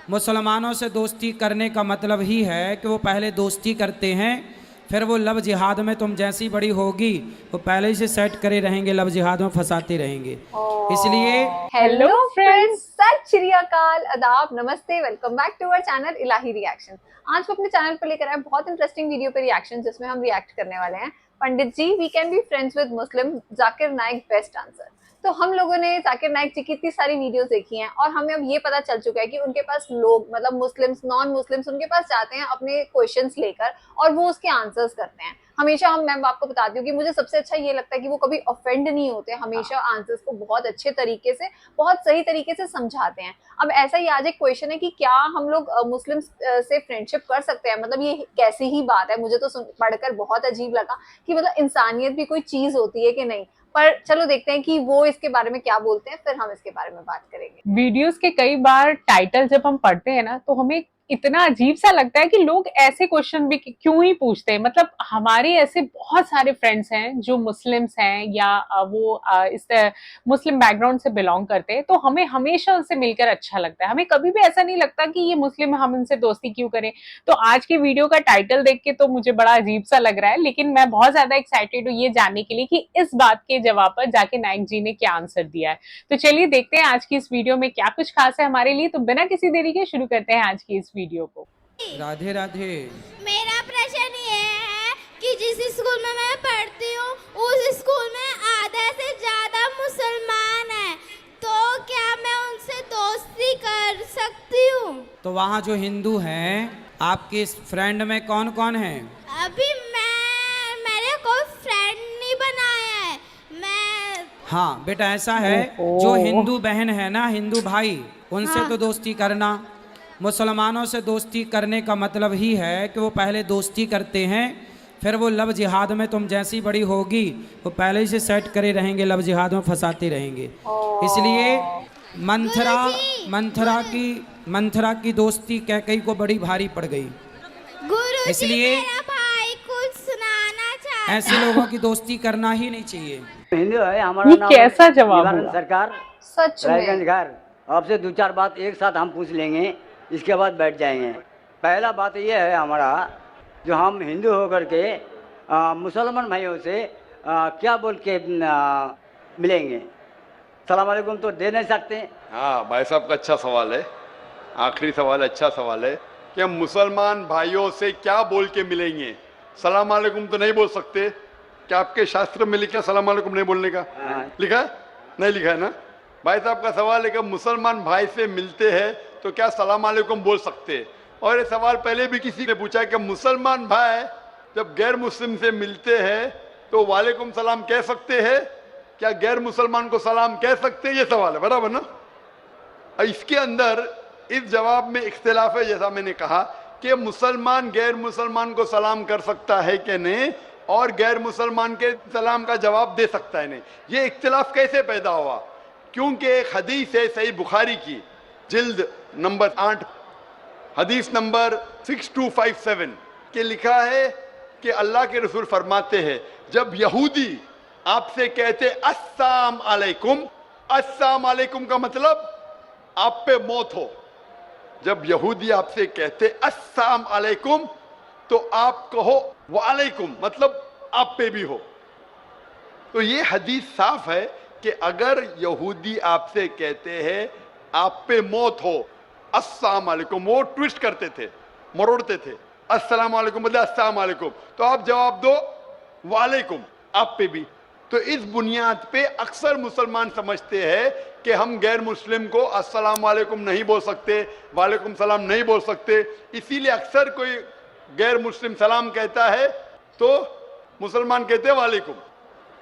मुसलमानों से दोस्ती करने का मतलब ही है कि वो पहले दोस्ती करते हैं, फिर वो लव जिहाद में तुम जैसी बड़ी होगी वो पहले ही से सेट करे रहेंगे, लव जिहाद में फंसाते रहेंगे। इसलिए हेलो फ्रेंड्स, सत श्री अकाल, आदाब, नमस्ते, welcome back to our channel Ilahi reaction. आज हम अपने चैनल पर लेकर आए बहुत इंटरेस्टिंग वीडियो पे रिएक्शन, जिसमें हम रिएक्ट करने वाले हैं Pandit ji we can be friends with Muslim Zakir Naik best answer. तो हम लोगों ने जाकिर नाइक जी की इतनी सारी वीडियोस देखी हैं और हमें अब ये पता चल चुका है कि उनके पास लोग मतलब मुस्लिम्स नॉन मुस्लिम्स उनके पास जाते हैं अपने क्वेश्चंस लेकर और वो उसके आंसर्स करते हैं। हमेशा मैं आपको बताती हूँ कि मुझे सबसे अच्छा ये लगता है कि वो कभी ऑफेंड नहीं होते, हमेशा आंसर्स को बहुत अच्छे तरीके से बहुत सही तरीके से समझाते हैं। अब ऐसा ही आज एक क्वेश्चन है कि क्या हम लोग मुस्लिम से फ्रेंडशिप कर सकते हैं, मतलब ये कैसी ही बात है। मुझे तो पढ़कर बहुत अजीब लगा कि मतलब इंसानियत भी कोई चीज होती है कि नहीं। पर चलो देखते हैं कि वो इसके बारे में क्या बोलते हैं, फिर हम इसके बारे में बात करेंगे। वीडियोस के कई बार टाइटल जब हम पढ़ते हैं ना, तो हमें इतना अजीब सा लगता है कि लोग ऐसे क्वेश्चन भी क्यों ही पूछते हैं। मतलब हमारे ऐसे बहुत सारे फ्रेंड्स हैं जो मुस्लिम्स हैं या वो इस मुस्लिम बैकग्राउंड से बिलोंग करते हैं, तो हमें हमेशा उनसे मिलकर अच्छा लगता है। हमें कभी भी ऐसा नहीं लगता कि ये मुस्लिम है, हम इनसे दोस्ती क्यों करें। तो आज के वीडियो का टाइटल देख के तो मुझे बड़ा अजीब सा लग रहा है, लेकिन मैं बहुत ज्यादा एक्साइटेड हूँ ये जानने के लिए कि इस बात के जवाब पर जाकिर नाइक जी ने क्या आंसर दिया है। तो चलिए देखते हैं आज की इस वीडियो में क्या कुछ खास है हमारे लिए। तो बिना किसी देरी के शुरू करते हैं आज की इस वीडियो को। राधे राधे। मेरा प्रश्न ये है कि जिस स्कूल में मैं पढ़ती हूँ उस स्कूल में आधा से ज्यादा मुसलमान है, तो क्या मैं उनसे दोस्ती कर सकती हूँ? तो वहाँ जो हिंदू हैं आपके इस फ्रेंड में कौन कौन है? अभी मैंने कोई फ्रेंड नहीं बनाया है। मैं हाँ बेटा, ऐसा है जो हिंदू बहन है ना, हिंदू भाई, उनसे तो दोस्ती करना। मुसलमानों से दोस्ती करने का मतलब ही है कि वो पहले दोस्ती करते हैं, फिर वो लव जिहाद में तुम जैसी बड़ी होगी वो पहले ही से सेट करे रहेंगे, लव जिहाद में फंसाते रहेंगे। इसलिए मंथरा की दोस्ती कैकई को बड़ी भारी पड़ गई। गुरुजी, इसलिए मेरा भाई कुछ सुनाना चाहता है। ऐसे लोगों की दोस्ती करना ही नहीं चाहिए। हिंदू है, हमारा ये नाम कैसा जवाब निवारण हुआ? सरकार, सच रायगंज में घर। आपसे दो चार बात एक साथ हम पूछ लेंगे, इसके बाद बैठ जाएंगे। पहला बात ये है हमारा, जो हम हिंदू होकर के मुसलमान भाइयों से क्या बोल के मिलेंगे? सलाम अलैकुम तो दे नहीं सकते। हाँ भाई साहब का अच्छा सवाल है, आखिरी सवाल अच्छा सवाल है कि हम मुसलमान भाइयों से क्या बोल के मिलेंगे? सलाम अलैकुम तो नहीं बोल सकते। क्या आपके शास्त्र में लिखा सलाम अलैकुम नहीं बोलने का? लिखा है? नहीं लिखा है ना? भाई साहब का सवाल है कि मुसलमान भाई से मिलते हैं तो क्या सलाम अलैकुम बोल सकते हैं? और ये सवाल पहले भी किसी ने पूछा कि मुसलमान भाई जब गैर मुस्लिम से मिलते हैं तो वालेकुम सलाम कह सकते हैं? क्या गैर मुसलमान को सलाम कह सकते हैं? ये सवाल है, बराबर ना? इसके अंदर इस जवाब में इख्तिलाफ है, जैसा मैंने कहा कि मुसलमान गैर मुसलमान को सलाम कर सकता है कि नहीं, और गैर मुसलमान के सलाम का जवाब दे सकता है नहीं। ये इख्तिलाफ कैसे पैदा हुआ? क्योंकि एक हदीस है सही बुखारी की, जिल्द नंबर 8 हदीस नंबर 6257 के लिखा है कि अल्लाह के रसूल फरमाते हैं, जब यहूदी आपसे कहते अस्सलाम अलैकुम, अस्सलाम अलैकुम का मतलब आप पे मौत हो। जब यहूदी आपसे कहते अस्सलाम अलैकुम तो आप कहो वालेकुम, मतलब आप पे भी हो। तो ये हदीस साफ है कि अगर यहूदी आपसे कहते हैं आप पे मौत हो, अस्सलाम अलैकुम, वो ट्विस्ट करते थे, मरोड़ते थे, अस्सलाम अलैकुम मतलब अस्सलाम अलैकुम, तो आप जवाब दो वालेकुम, आप पे भी। तो इस बुनियाद पे अक्सर मुसलमान समझते हैं कि हम गैर मुस्लिम को अस्सलाम वालेकुम नहीं बोल सकते, वालेकुम सलाम नहीं बोल सकते। इसीलिए अक्सर कोई गैर मुस्लिम सलाम कहता है तो मुसलमान कहते हैं वालेकुम।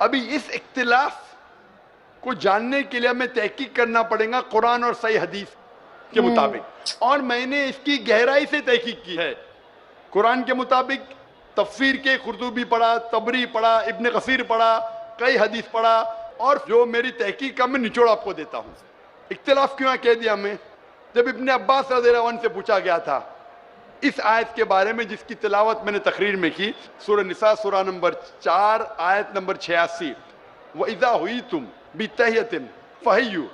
अभी इस इख्तिलाफ को जानने के लिए हमें तहकीक करना पड़ेगा कुरान और सही हदीस के मुताबिक, और मैंने इसकी गहराई से तहकीक की है। कुरान के मुताबिक तफसीर के कुर्तुबी पढ़ा, तबरी पढ़ा, इब्न कसीर पढ़ा, कई हदीस पढ़ा, और जो मेरी तहकीक का मैं निचोड़ आपको देता हूँ। इख्तिलाफ क्यों कह दिया मैं? जब इब्न अब्बास रज़ियल्लाहु अन्हु से पूछा गया था इस आयत के बारे में जिसकी तिलावत मैंने तकरीर में की, सूरह निसा सूरह नंबर 4 आयत नंबर 86, व इज़ा हुई तुम बितहियतिन फहय्यू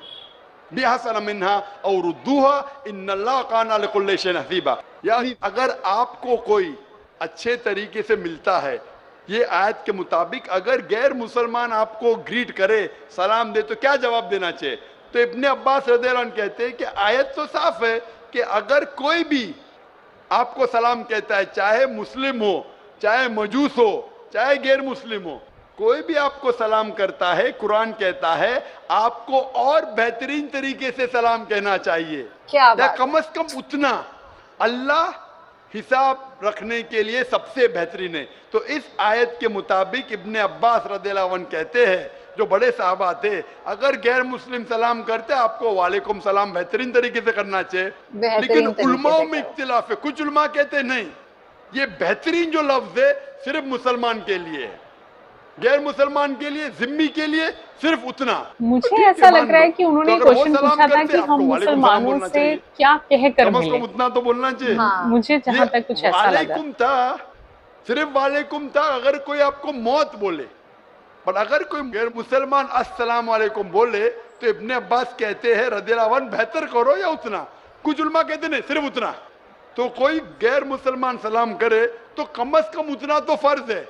बिहसन मिन्हा और रुद्दूहा इन्नल्लाह काना लिकुल्लि शैइन हसीबा। यानी अगर आपको कोई अच्छे तरीके से मिलता है, ये आयत के मुताबिक अगर गैर मुसलमान आपको ग्रीट करे, सलाम दे, तो क्या जवाब देना चाहिए? तो इब्ने अब्बास रज़ियल्लाहु अन्हु कहते हैं कि आयत तो साफ है कि अगर कोई भी आपको सलाम कहता है, चाहे मुस्लिम हो, चाहे मजूस हो, चाहे गैर मुस्लिम हो, कोई भी आपको सलाम करता है, कुरान कहता है आपको और बेहतरीन तरीके से सलाम कहना चाहिए, क्या या बात कम से कम उतना। अल्लाह हिसाब रखने के लिए सबसे बेहतरीन है। तो इस आयत के मुताबिक इब्ने अब्बास रज़ियल्लाहु अन्हु कहते हैं, जो बड़े साहबा थे, अगर गैर मुस्लिम सलाम करते आपको वालेकुम सलाम बेहतरीन तरीके से करना चाहिए। बेहतरीन लेकिन तरीके उलमाओं से में करो। इख्तिलाफ है, कुछ उलमा कहते हैं नहीं, ये बेहतरीन जो लफ्ज है सिर्फ मुसलमान के लिए है, गैर मुसलमान के लिए, जिम्मी के लिए सिर्फ उतना। मुझे तो ठीक ऐसा मान लग रहा है लो। कि उन्होंने तो अगर वो क्वेश्चन सलाम पूछा था करते, कि आपको हम वालेकुम सलाम मुसलमानों बोलना से चाहिए। क्या कह कर कम से मिले। कम उतना तो बोलना चाहिए। हाँ। मुझे जहां ये तक कुछ ऐसा लगा। वालेकुम था, सिर्फ वालेकुम था अगर कोई आपको मौत बोले, पर अगर कोई गैर मुसलमान अस्सलाम वालेकुम बोले तो इब्ने अब्बास कहते हैं रज़ियल्लाहु अन्हु बेहतर करो या उतना। कुछ उलमा कहते नहीं सिर्फ उतना। तो कोई गैर मुसलमान सलाम करे तो कम से कम उतना तो फर्ज है,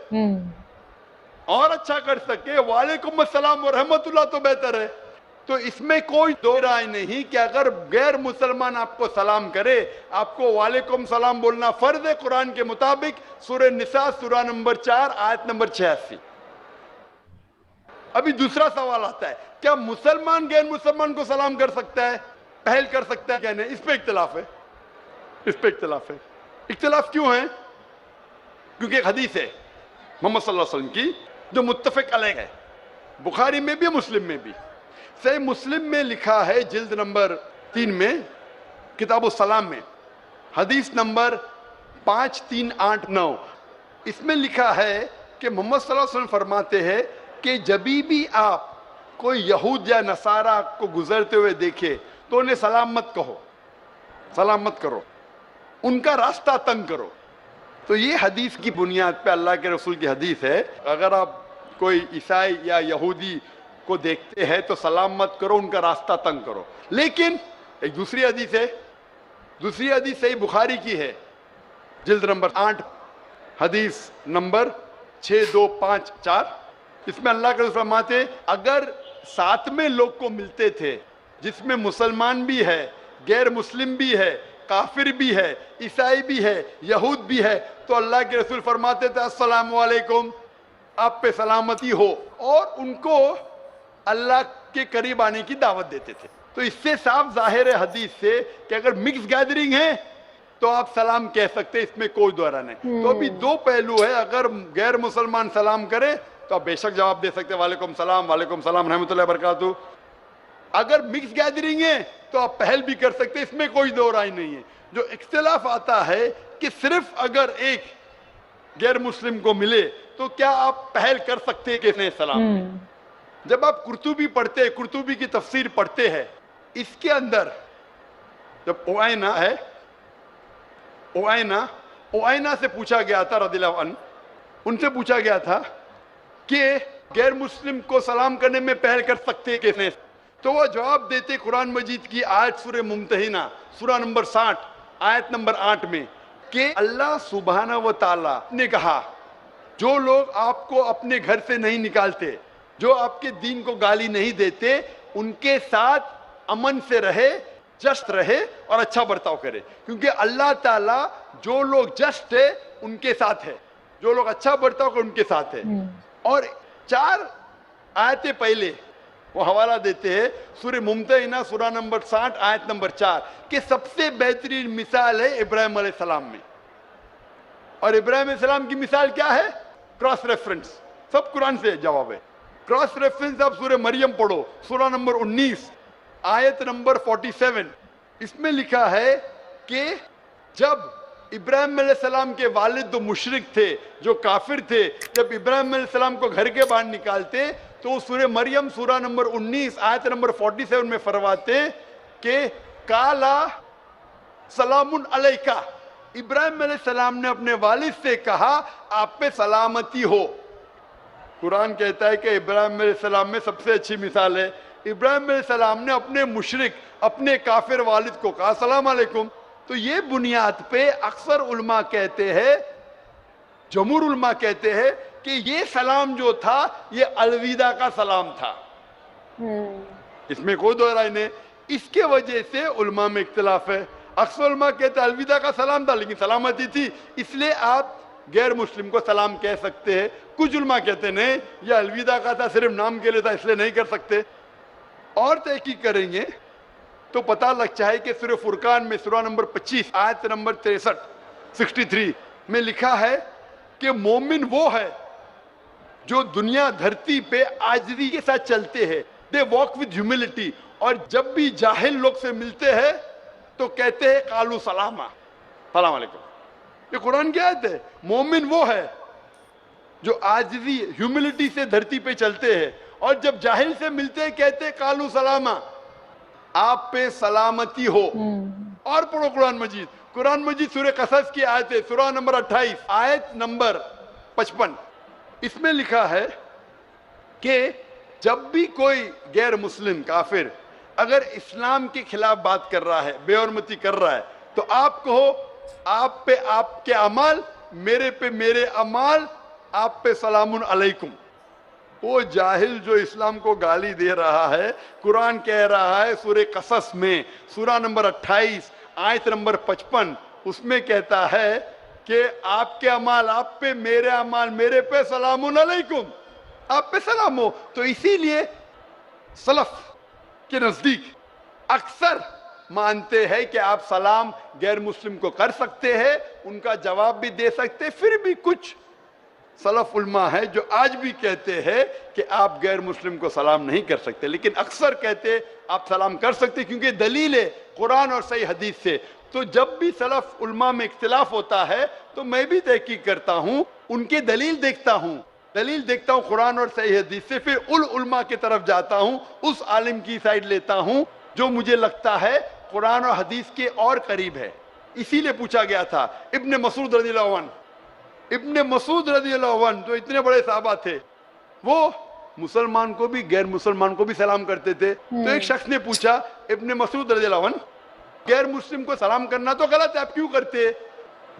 और अच्छा कर सके वालेकुम अस्सलाम व रहमतुल्लाह तो बेहतर है। तो इसमें कोई दो राय नहीं कि अगर गैर मुसलमान आपको सलाम करे, आपको वालेकुम सलाम बोलना फर्ज है कुरान के मुताबिक। सूरह निसा सूरा नंबर 4 आयत नंबर 86। अभी दूसरा सवाल आता है, क्या मुसलमान गैर मुसलमान को सलाम कर सकता है, पहल कर सकता है क्या नहीं? इस पे इख्तिलाफ है, इस पे इख्तिलाफ है। इख्तिलाफ क्यों है? क्योंकि एक हदीस है मोहम्मद सल्लल्लाहु अलैहि वसल्लम की जो मुत्तफिक अलैह है, बुखारी में भी मुस्लिम में भी। सही मुस्लिम में लिखा है जिल्द नंबर 3 में किताब सलाम में हदीस नंबर 5389, इसमें लिखा है कि मोहम्मद सल्लल्लाहु अलैहि वसल्लम फरमाते हैं कि जभी भी आप कोई यहूद या नसारा को गुजरते हुए देखे तो उन्हें सलाम मत कहो, सलाम मत करो, उनका रास्ता तंग करो। तो ये हदीस की बुनियाद पे अल्लाह के रसूल की हदीस है, अगर आप कोई ईसाई या यहूदी को देखते हैं तो सलाम मत करो, उनका रास्ता तंग करो। लेकिन एक दूसरी हदीस है, दूसरी हदीस सही बुखारी की है, जिल्द नंबर 8 हदीस नंबर 6254, इसमें अल्लाह के रसूल फरमाते अगर साथ में लोग को मिलते थे जिसमें मुसलमान भी है, गैर मुस्लिम भी है, काफिर भी है, ईसाई भी है, यहूद भी है, तो अल्लाह के रसूल फरमाते थे अस्सलामु अलैकुम, आप पे सलामती हो, और उनको अल्लाह के करीब आने की दावत देते थे। तो इससे साफ जाहिर है हदीस से कि अगर मिक्स गैदरिंग है तो आप सलाम कह सकते हैं, इसमें कोई दोहरा नहीं। तो अभी दो पहलू है, अगर गैर मुसलमान सलाम करे तो आप बेशक जवाब दे सकते हैं वालेकुम सलाम रहमतुल्लाहि बरकातहू। अगर मिक्स गैदरिंग है तो आप पहल भी कर सकते हैं, इसमें कोई दो राय नहीं है। जो इख्तिलाफ आता है कि सिर्फ अगर एक गैर मुस्लिम को मिले तो क्या आप पहल कर सकते हैं कि सलाम। जब आप कुर्तुबी पढ़ते हैं, कुर्तुबी की तफसीर पढ़ते हैं, इसके अंदर जब ओआइना है, ओआइना से पूछा गया था रज़ियल्लाहु अन्हु, उनसे पूछा गया था कि गैर मुस्लिम को सलाम करने में पहल कर सकते हैं कैसे, तो वो जवाब देते कुरान मजीद की आयत सूरह मुम्तहिना सूरा नंबर 60 आयत नंबर 8 में कि अल्लाह सुब्हाना व तआला ने कहा जो लोग आपको अपने घर से नहीं निकालते, जो आपके दीन को गाली नहीं देते, उनके साथ अमन से रहे, जस्ट रहे और अच्छा बर्ताव करे, क्योंकि अल्लाह ताला जो लोग जस्ट है उनके साथ है, जो लोग अच्छा बर्ताव करे उनके साथ है। और 4 आयतें पहले वो हवाला देते हैं सूरह मुम्तहिना सूरा नंबर 60 आयत नंबर 4 कि सबसे बेहतरीन मिसाल है इब्राहिम अलैहिस्सलाम में। और इब्राहिम अलैहिस्सलाम की मिसाल क्या है? क्रॉस रेफरेंस, सब कुरान से जवाब है। क्रॉस रेफरेंस आप सूरह मरियम पढ़ो, सूरा नंबर 19 आयत नंबर 47, इसमें लिखा है कि जब इब्राहिम अलैहिस्सलाम के वालिद जो मुशरिक थे, जो काफिर थे, जब इब्राहिम अलैहिस्सलाम को घर के बाहर निकालते तो सूरह मरियम सूरा नंबर 19 आयत नंबर 47 में फरमाते कि काला सलामुन अलैका, इब्राहिम अलैहिस्सलाम ने अपने वालिद से कहा आप पे सलामती हो। कुरान कहता है कि इब्राहिम अलैहिस्सलाम में सबसे अच्छी मिसाल है इब्राहिम अलैहिस्सलाम ने अपने मुशरिक, अपने काफिर वालिद को कहा सलाम अलैकुम। तो ये बुनियाद पे अक्सर उलमा कहते हैं, जमहूर उलमा कहते हैं कि ये सलाम जो था ये अलविदा का सलाम था। इसमें कोई दो राय नहीं। इसके वजह से उलमा में इख्तिलाफ है। अक्सर उलमा कहते हैं अलविदा का सलाम था लेकिन सलामती थी, इसलिए आप गैर मुस्लिम को सलाम कह सकते हैं। कुछ उलमा कहते हैं नहीं, यह अलविदा का था, सिर्फ नाम के लिए था, इसलिए नहीं कर सकते। और तहकीक करेंगे तो पता लगता है कि सूरह फुरकान में सूरह नंबर 25 आयत नंबर 63 में लिखा है कि मोमिन वो है जो दुनिया धरती पे आजिज़ी के साथ चलते हैं, दे वॉक विद ह्यूमिलिटी, और जब भी जाहिल लोग से मिलते हैं तो कहते हैं कालू सलामा, सलाम अलैकुम। ये कुरान की आयत है। मोमिन वो है जो आजिज़ी ह्यूमिलिटी से धरती पे चलते हैं और जब जाहिल से मिलते हैं कहते हैं कालू सलामा, आप पे सलामती हो। और पढ़ो कुरान मजीद, कुरान मजीद सूरह कसस की आयत है, सूरह नंबर 28 आयत नंबर 55। इसमें लिखा है कि जब भी कोई गैर मुस्लिम काफिर अगर इस्लाम के खिलाफ बात कर रहा है, बेहरमती कर रहा है, तो आप कहो आप पे आपके अमाल, मेरे पे मेरे अमाल, आप पे सलामुन अलैकुम। वो जाहिल जो इस्लाम को गाली दे रहा है, कुरान कह रहा है सूरह कसस में सूरह नंबर 28 आयत नंबर 55, उसमें कहता है कि आपके अमाल आप पे, मेरे अमाल मेरे पे, सलामुन अलैकुम, आप पे सलाम हो। तो इसीलिए सलफ के नजदीक अक्सर मानते हैं कि आप सलाम गैर मुस्लिम को कर सकते हैं, उनका जवाब भी दे सकते हैं। फिर भी कुछ सलफ उलमा है जो आज भी कहते हैं कि आप गैर मुस्लिम को सलाम नहीं कर सकते, लेकिन अक्सर कहते हैं आप सलाम कर सकते क्योंकि दलील है कुरान और सही हदीस से। तो जब भी सलफ उलमा में इख्तिलाफ होता है तो मैं भी तहकीक करता हूँ, उनके दलील देखता हूँ कुरान और सही हदीस से, फिर उलमा की तरफ जाता हूँ, उस आलिम की साइड लेता हूँ जो मुझे लगता है कुरान और हदीस के और करीब है। इसीलिए पूछा गया था इब्ने मसूद रज़ियल्लाहु अन्हु, इब्ने मसूद रज़ियल्लाहु अन्हु जो इतने बड़े साहबा थे, वो मुसलमान को भी गैर मुसलमान को भी सलाम करते थे। तो एक शख्स ने पूछा इब्ने मसूद रज़ियल्लाहु अन्हु, गैर मुस्लिम को सलाम करना तो गलत है, आप क्यों करते?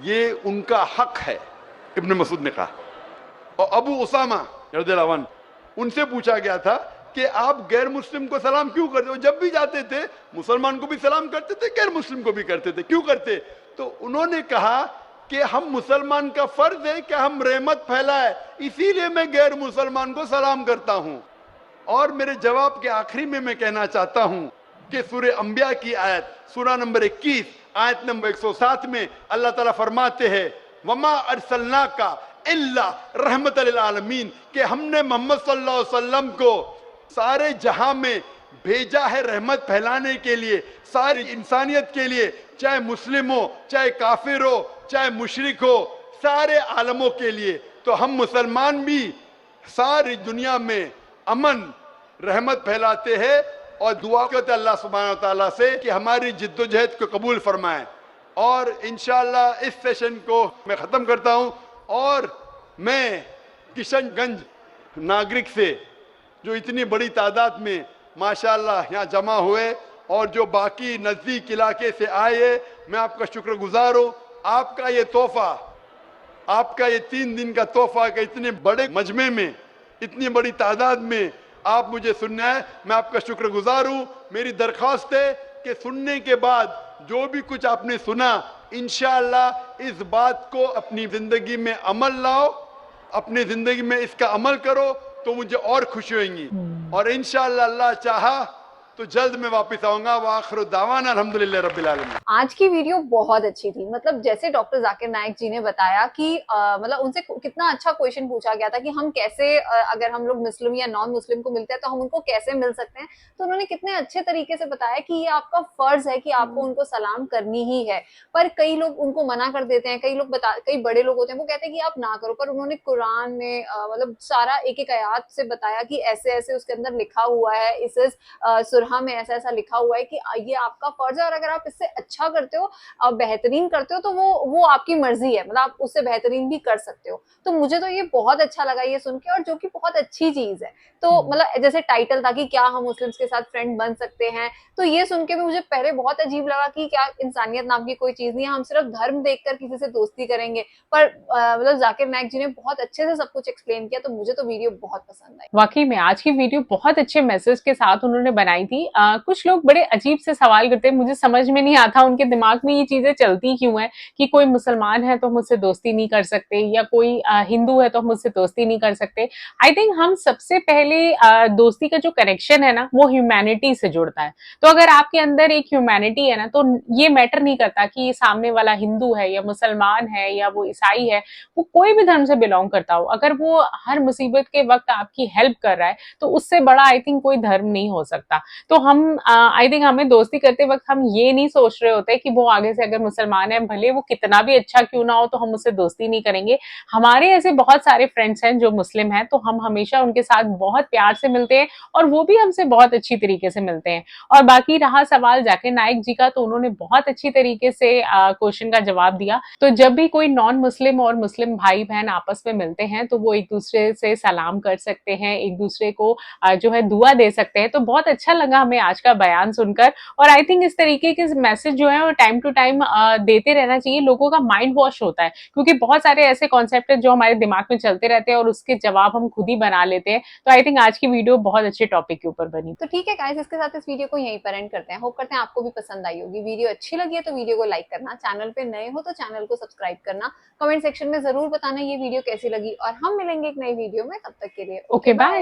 ये उनका हक है, इब्ने मसूद ने कहा। और अबू उसामा रज़ियल्लाहु अन्हु, उनसे पूछा गया था कि आप गैर मुस्लिम को सलाम क्यों करते हो? जब भी जाते थे मुसलमान को भी सलाम करते थे, गैर मुस्लिम को भी करते थे, क्यों करते? तो उन्होंने कहा कि हम मुसलमान का फर्ज है कि हम रहमत फैलाए, इसीलिए मैं गैर मुसलमान को सलाम करता हूं। और मेरे जवाब के आखिरी में मैं कहना चाहता हूं कि सूरह अंबिया की आयत सूरह नंबर 21 आयत नंबर 107 में अल्लाह ताला फरमाते हैं वमा अरसलनाका इल्ला रहमतल लिल आलमीन, कि हमने मोहम्मद सल्लल्लाहु अलैहि वसल्लम को सारे जहां में भेजा है रहमत फैलाने के लिए, सारी इंसानियत के लिए, चाहे मुस्लिम हो, चाहे काफिर हो, चाहे मुशरिक हो, सारे आलमों के लिए। तो हम मुसलमान भी सारी दुनिया में अमन रहमत फैलाते हैं और दुआ करते अल्लाह सुब्हानहू व तआला से कि हमारी जिद्दोजहद को कबूल फरमाएं। और इंशाअल्लाह इस सेशन को मैं ख़त्म करता हूं और मैं किशनगंज नागरिक से जो इतनी बड़ी तादाद में माशाअल्लाह यहाँ जमा हुए और जो बाकी नज़दीक इलाके से आए, मैं आपका शुक्रगुजार हूँ। आपका ये तोहफा, आपका ये 3 दिन का तोहफा कि इतने बड़े मजमे में, इतनी बड़ी तादाद में आप मुझे सुनना है, मैं आपका शुक्रगुजार हूँ। मेरी दरख्वास्त है कि सुनने के बाद जो भी कुछ आपने सुना, इंशाअल्लाह इस बात को अपनी ज़िंदगी में अमल लाओ, अपनी ज़िंदगी में इसका अमल करो तो मुझे और खुशी होगी। और इंशाअल्लाह अल्लाह चाहा तो जल्द मैं वापस आऊंगा। वाखिरु दावाना अल्हम्दुलिल्लाह रब्बिल आलमीन। आज की वीडियो बहुत अच्छी थी। मतलब जैसे डॉक्टर जाकिर नाइक जी ने बताया कि मतलब उनसे कितना अच्छा क्वेश्चन पूछा गया था कि हम कैसे अगर हम लोग मुस्लिम या नॉन मुस्लिम को मिलते हैं तो हम उनको कैसे मिल सकते हैं, तो उन्होंने कितने अच्छे तरीके से बताया कि ये आपका फर्ज है कि आपको उनको सलाम करनी ही है। पर कई लोग उनको मना कर देते हैं, कई बड़े लोग होते हैं वो कहते हैं कि आप ना करो, पर उन्होंने कुरान में मतलब सारा एक एक आयत से बताया कि ऐसे ऐसे उसके अंदर लिखा हुआ है। इस सुरहा में ऐसा ऐसा लिखा हुआ है कि ये आपका फर्ज है और अगर आप इससे अच्छा करते हो, बेहतरीन करते हो, तो वो आपकी मर्जी है, मतलब आप उससे बेहतरीन भी कर सकते हो। तो मुझे तो ये बहुत अच्छा लगा ये सुन के, और जो कि बहुत अच्छी चीज है। तो मतलब जैसे टाइटल था कि क्या हम मुस्लिम्स के साथ फ्रेंड बन सकते हैं, तो ये सुन के भी मुझे पहले बहुत अजीब लगा कि क्या इंसानियत नाम की कोई चीज नहीं है, हम सिर्फ धर्म देखकर किसी से दोस्ती करेंगे। पर मतलब जाकिर नाइक जी ने बहुत अच्छे से सब कुछ एक्सप्लेन किया, तो मुझे तो वीडियो बहुत पसंद आई। वाकई में आज की वीडियो बहुत अच्छे मैसेज के साथ उन्होंने बनाई थी। कुछ लोग बड़े अजीब से सवाल करते हैं, मुझे समझ में नहीं आता उनके दिमाग में ये चीजें चलती क्यों है कि कोई मुसलमान है तो मुझसे दोस्ती नहीं कर सकते, या कोई हिंदू है तो मुझसे दोस्ती नहीं कर सकते। आई थिंक हम सबसे पहले दोस्ती का जो कनेक्शन है ना, वो ह्यूमैनिटी से जुड़ता है। तो अगर आपके अंदर एक ह्यूमैनिटी है ना, तो ये मैटर नहीं करता कि सामने वाला हिंदू है या मुसलमान है या वो ईसाई है, वो कोई भी धर्म से बिलोंग करता हो, अगर वो हर मुसीबत के वक्त आपकी हेल्प कर रहा है तो उससे बड़ा आई थिंक कोई धर्म नहीं हो सकता। तो हम आई थिंक हमें दोस्ती करते वक्त हम ये नहीं सोच रहे होते कि वो आगे से अगर मुसलमान है, भले वो कितना भी अच्छा क्यों ना हो, तो हम उससे दोस्ती नहीं करेंगे। हमारे ऐसे बहुत सारे फ्रेंड्स हैं जो मुस्लिम हैं, तो हम हमेशा उनके साथ बहुत प्यार से मिलते हैं और वो भी हमसे बहुत अच्छी तरीके से मिलते हैं। और बाकी रहा सवाल जाकिर नाइक जी का, तो उन्होंने बहुत अच्छी तरीके से क्वेश्चन का जवाब दिया। तो जब भी कोई नॉन मुस्लिम और मुस्लिम भाई बहन आपस में मिलते हैं तो वो एक दूसरे से सलाम कर सकते हैं, एक दूसरे को जो है दुआ दे सकते हैं। तो बहुत अच्छा लगा हमें आज का बयान सुनकर, और आई थिंक इस तरीके के मैसेज जो है वो टाइम टू टाइम देते रहना चाहिए। लोगों का माइंड वॉश होता है, क्योंकि बहुत सारे ऐसे कॉन्सेप्ट है जो हमारे दिमाग में चलते रहते हैं और उसके जवाब हम खुद ही बना लेते हैं। तो आई थिंक आज की वीडियो बहुत अच्छे टॉपिक के ऊपर बनी। तो ठीक है गाइस, इसके साथ इस वीडियो को यहीं पर एंड करते हैं। होप करते हैं आपको भी पसंद आई होगी। वीडियो अच्छी लगी है तो वीडियो को लाइक करना, चैनल पे नए हो तो चैनल को सब्सक्राइब करना, कमेंट सेक्शन में जरूर बताना ये वीडियो कैसी लगी, और हम मिलेंगे एक नई वीडियो में। तब तक के लिए ओके बाय।